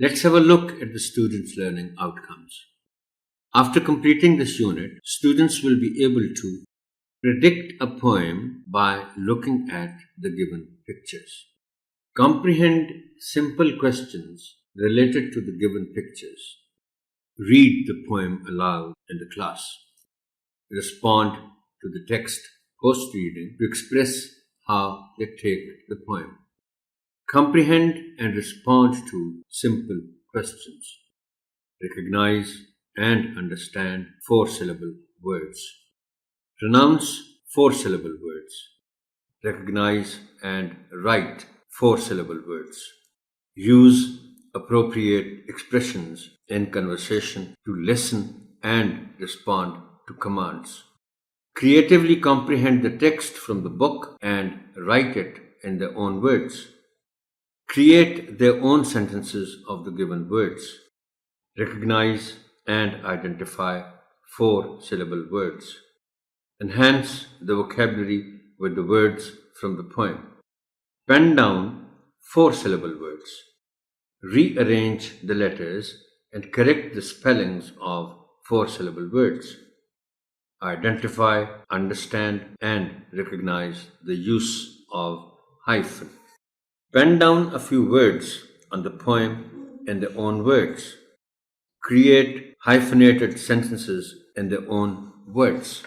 Let's have a look at the students' learning outcomes. After completing this unit, students will be able to predict a poem by looking at the given pictures. Comprehend simple questions related to the given pictures. Read the poem aloud in the class. Respond to the text post-reading to express how they take the poem. Comprehend and respond to simple questions. Recognize and understand 4-syllable words. Pronounce 4-syllable words. Recognize and write 4-syllable words. Use appropriate expressions in conversation to listen and respond to commands. Creatively comprehend the text from the book and write it in their own words. Create their own sentences of the given words. Recognize and identify 4-syllable words. Enhance the vocabulary with the words from the poem. Pen down 4-syllable words. Rearrange the letters and correct the spellings of 4-syllable words. Identify, understand, and recognize the use of hyphen. Pen down a few words on the poem in their own words. Create hyphenated sentences in their own words.